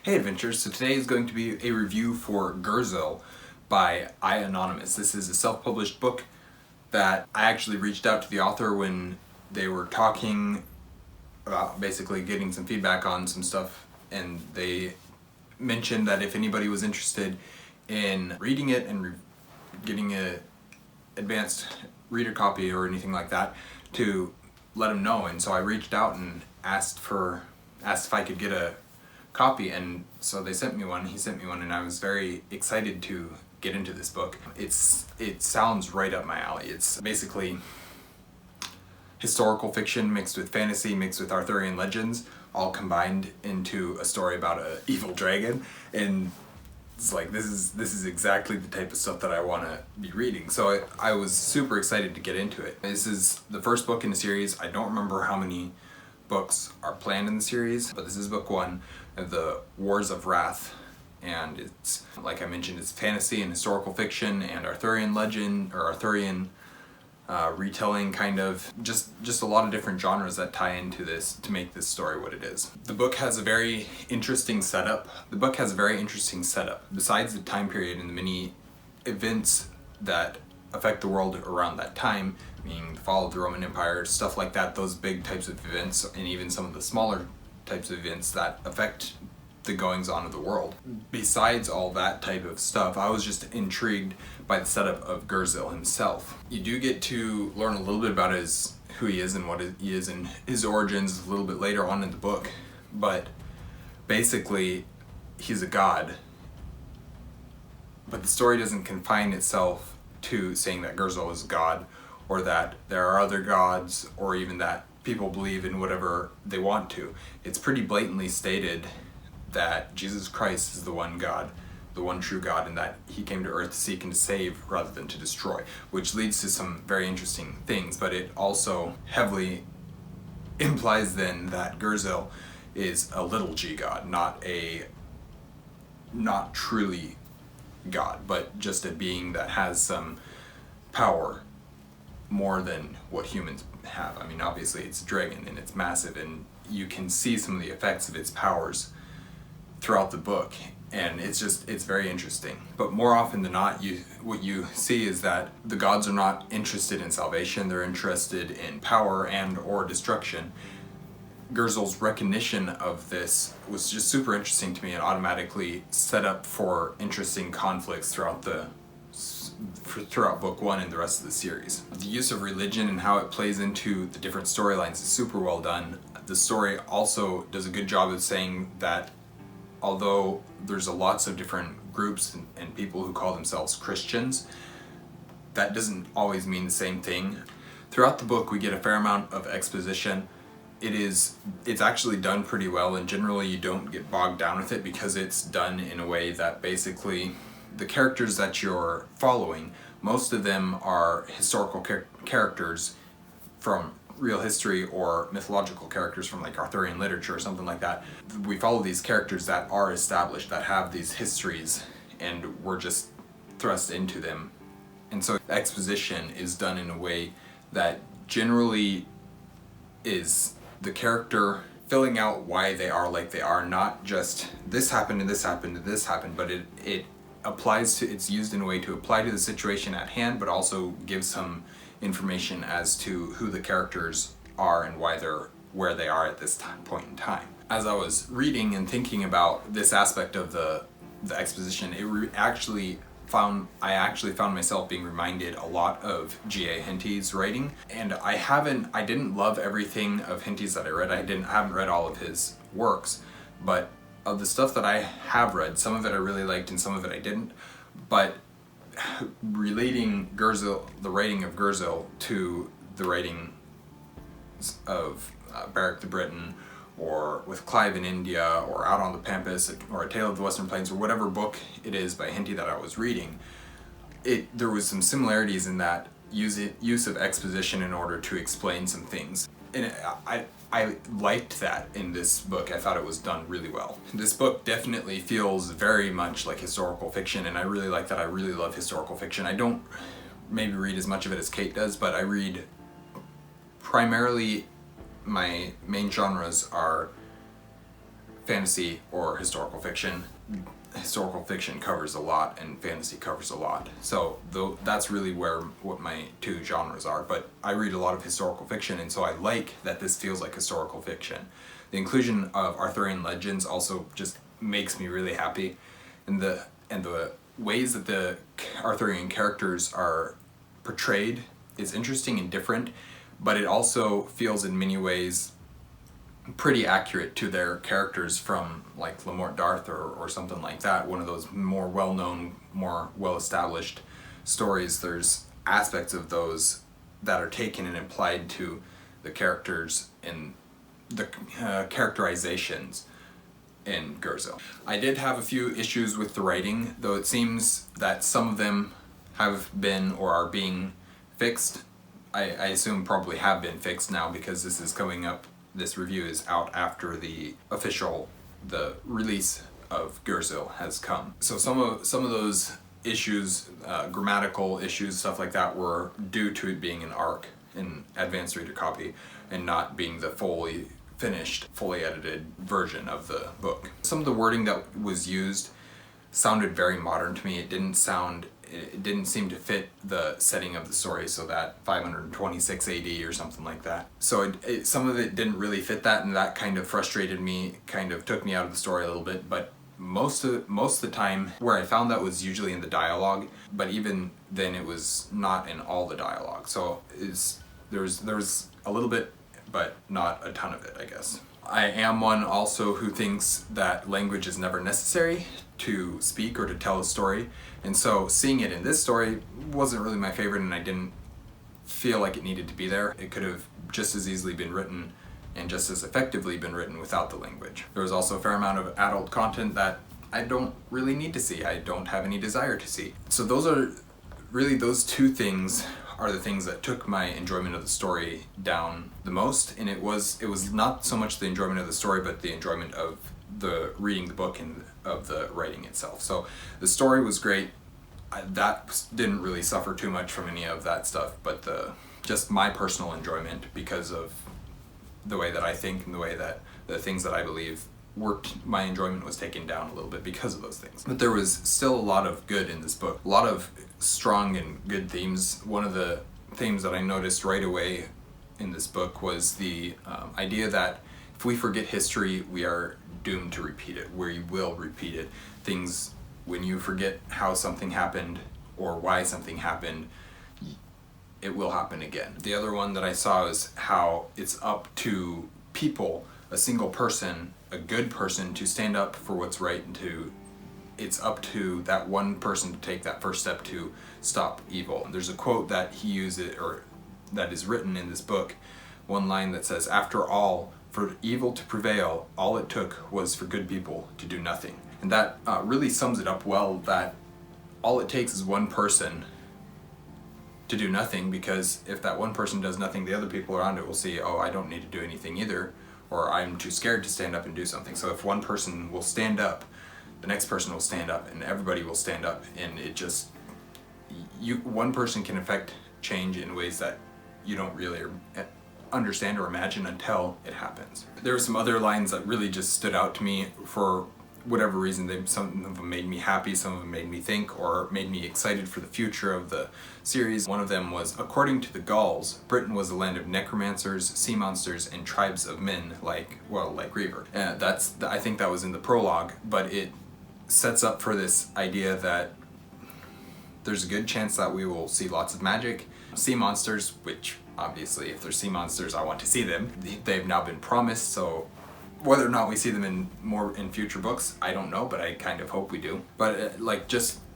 Hey Adventures, so today is going to be a review for Gurzil by I Anonymous. This is a self-published book that I actually reached out to the author when they were talking about basically getting some feedback on some stuff, and they mentioned that if anybody was interested in reading it and getting a advanced reader copy or anything like that, to let them know. And so I reached out and asked if I could get a copy, and so they sent me one. He sent me one, and I was very excited to get into this book. It sounds right up my alley. It's basically historical fiction mixed with fantasy, mixed with Arthurian legends, all combined into a story about an evil dragon. And it's like, this is exactly the type of stuff that I want to be reading. So I was super excited to get into it. This is the first book in the series. I don't remember how many books are planned in the series, but this is book one of the Wars of Wrath, and it's, like I mentioned, it's fantasy and historical fiction and Arthurian legend, or Arthurian retelling, kind of just a lot of different genres that tie into this to make this story what it is. The book has a very interesting setup. Besides the time period and the many events that affect the world around that time, meaning the fall of the Roman Empire, stuff like that, those big types of events, and even some of the smaller types of events that affect the goings on of the world. Besides all that type of stuff, I was just intrigued by the setup of Gurzil himself. You do get to learn a little bit about who he is and what he is and his origins a little bit later on in the book, but basically he's a god. But the story doesn't confine itself to saying that Gurzil is a god, or that there are other gods, or even that people believe in whatever they want to. It's pretty blatantly stated that Jesus Christ is the one God, the one true God, and that he came to earth to seek and to save rather than to destroy, which leads to some very interesting things. But it also heavily implies then that Gurzil is a little g god, not truly God, but just a being that has some power more than what humans have. I mean, obviously it's a dragon and it's massive, and you can see some of the effects of its powers throughout the book, and it's very interesting. But more often than not, what you see is that the gods are not interested in salvation, they're interested in power and or destruction. Gurzil's recognition of this was just super interesting to me, and automatically set up for interesting conflicts throughout book one and the rest of the series. The use of religion and how it plays into the different storylines is super well done. The story also does a good job of saying that although there's lots of different groups and people who call themselves Christians, that doesn't always mean the same thing. Throughout the book we get a fair amount of exposition. It's actually done pretty well, and generally you don't get bogged down with it because it's done in a way that basically the characters that you're following, most of them are historical characters from real history, or mythological characters from like Arthurian literature or something like that. We follow these characters that are established, that have these histories, and we're just thrust into them. And so exposition is done in a way that generally is the character filling out why they are like they are, not just this happened and this happened and this happened, but it applies to, it's used in a way to apply to the situation at hand, but also give some information as to who the characters are and why they're where they are at this point in time. As I was reading and thinking about this aspect of the exposition, I actually found myself being reminded a lot of G.A. Henty's writing, and I didn't love everything of Henty's that I read. I haven't read all of his works, but of the stuff that I have read, some of it I really liked and some of it I didn't. But relating the writing of Gurzil to the writing of Beric the Briton, or with Clive in India, or Out on the Pampas, or A Tale of the Western Plains, or whatever book it is by Henty that I was reading, there was some similarities in that use of exposition in order to explain some things. And I liked that in this book. I thought it was done really well. This book definitely feels very much like historical fiction, and I really like that. I really love historical fiction. I don't maybe read as much of it as Kate does, but I read primarily, my main genres are fantasy or historical fiction. Historical fiction covers a lot and fantasy covers a lot. So that's really what my two genres are. But I read a lot of historical fiction, and so I like that this feels like historical fiction. The inclusion of Arthurian legends also just makes me really happy. And the ways that the Arthurian characters are portrayed is interesting and different, but it also feels in many ways pretty accurate to their characters from like Le Morte d'Arthur or something like that, one of those more well-known, more well-established stories. There's aspects of those that are taken and applied to the characters and the characterizations in Gurzil. I did have a few issues with the writing, though it seems that some of them have been or are being fixed. I assume probably have been fixed now, because this is coming up. This review is out after the release of Gurzil has come. So some of those issues, grammatical issues, stuff like that, were due to it being an ARC, an advanced reader copy, and not being the fully finished, fully edited version of the book. Some of the wording that was used sounded very modern to me. It didn't seem to fit the setting of the story, so that 526 AD or something like that. So some of it didn't really fit that, and that kind of frustrated me, kind of took me out of the story a little bit. But most of the time where I found that was usually in the dialogue, but even then it was not in all the dialogue. So there's a little bit, but not a ton of it, I guess. I am one also who thinks that language is never necessary to speak or to tell a story, and so seeing it in this story wasn't really my favorite, and I didn't feel like it needed to be there. It could have just as easily been written and just as effectively been written without the language. There was also a fair amount of adult content that I don't really need to see. I don't have any desire to see. So those two things are the things that took my enjoyment of the story down the most, and it was not so much the enjoyment of the story, but the enjoyment of the reading the book and of the writing itself. So the story was great. That didn't really suffer too much from any of that stuff, but just my personal enjoyment, because of the way that I think and the way that the things that I believe worked, my enjoyment was taken down a little bit because of those things. But there was still a lot of good in this book, a lot of strong and good themes. One of the themes that I noticed right away in this book was the idea that if we forget history, we are doomed to repeat it. We will repeat it. Things, when you forget how something happened or why something happened, it will happen again. The other one that I saw is how it's up to people, a single person, a good person, to stand up for what's right, and it's up to that one person to take that first step to stop evil. There's a quote that he uses, or that is written in this book, one line that says, "After all, for evil to prevail, all it took was for good people to do nothing." And that really sums it up well, that all it takes is one person to do nothing, because if that one person does nothing, the other people around it will see, oh, I don't need to do anything either, or I'm too scared to stand up and do something. So if one person will stand up, the next person will stand up, and everybody will stand up, and it just, one person can affect change in ways that you don't really understand or imagine until it happens. There were some other lines that really just stood out to me for whatever reason. Some of them made me happy, some of them made me think, or made me excited for the future of the series. One of them was, according to the Gauls, Britain was a land of necromancers, sea monsters, and tribes of men like Reaver. I think that was in the prologue, but it sets up for this idea that there's a good chance that we will see lots of magic. Sea monsters, which obviously if they're sea monsters, I want to see them. They've now been promised, so whether or not we see them in future books, I don't know, but I kind of hope we do. But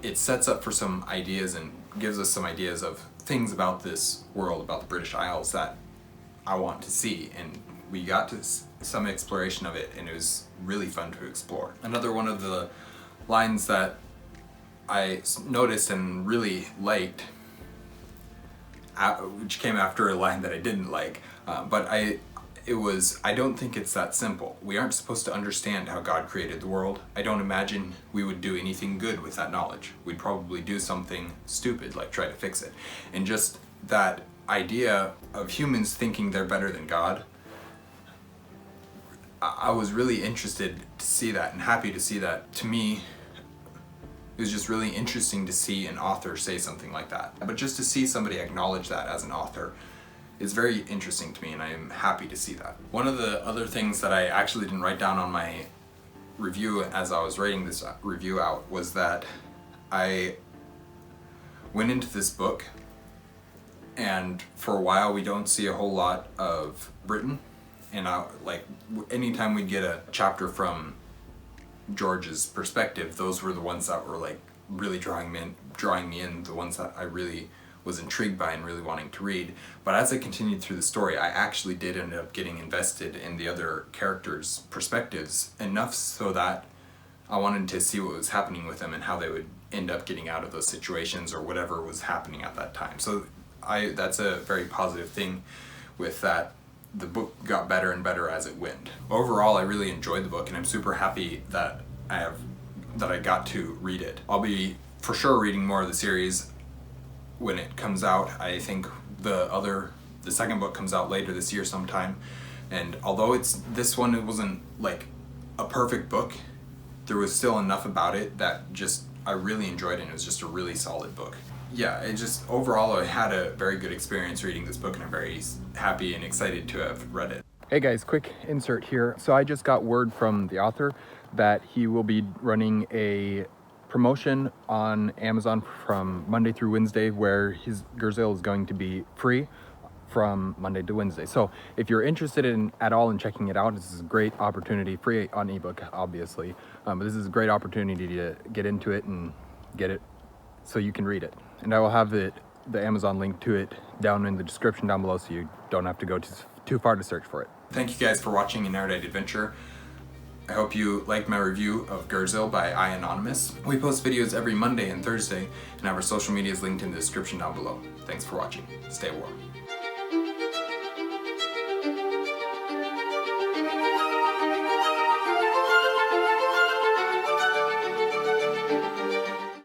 it sets up for some ideas and gives us some ideas of things about this world, about the British Isles, that I want to see, and we got to some exploration of it, and it was really fun to explore. Another one of the lines that I noticed and really liked, which came after a line that I didn't like, but I don't think it's that simple. We aren't supposed to understand how God created the world. I don't imagine we would do anything good with that knowledge. We'd probably do something stupid, like try to fix it. And just that idea of humans thinking they're better than God I was really interested to see that and happy to see that. To me, it was just really interesting to see an author say something like that. But just to see somebody acknowledge that as an author is very interesting to me, and I am happy to see that. One of the other things that I actually didn't write down on my review as I was writing this review out was that I went into this book, and for a while we don't see a whole lot of Britain, and anytime we'd get a chapter from George's perspective, those were the ones that were like really drawing me in, the ones that I really was intrigued by and really wanting to read. But as I continued through the story, I actually did end up getting invested in the other characters' perspectives enough so that I wanted to see what was happening with them and how they would end up getting out of those situations or whatever was happening at that time. So that's a very positive thing with that. The book got better and better as it went. Overall, I really enjoyed the book, and I'm super happy that I got to read it. I'll be for sure reading more of the series when it comes out. I think the second book comes out later this year sometime, and although this one, it wasn't like a perfect book, there was still enough about it that I really enjoyed it, and it was just a really solid book. Yeah, overall I had a very good experience reading this book, and I'm very happy and excited to have read it. Hey guys, quick insert here. So I just got word from the author that he will be running a promotion on Amazon from Monday through Wednesday, where his Gurzil is going to be free from Monday to Wednesday. So if you're interested at all in checking it out, this is a great opportunity, free on ebook obviously, but this is a great opportunity to get into it and get it so you can read it. And I will have the Amazon link to it down in the description down below, so you don't have to go too far to search for it. Thank you guys for watching an Erudite adventure. I hope you liked my review of Gurzil by I Anonymous. We post videos every Monday and Thursday, and have our social medias linked in the description down below. Thanks for watching. Stay warm.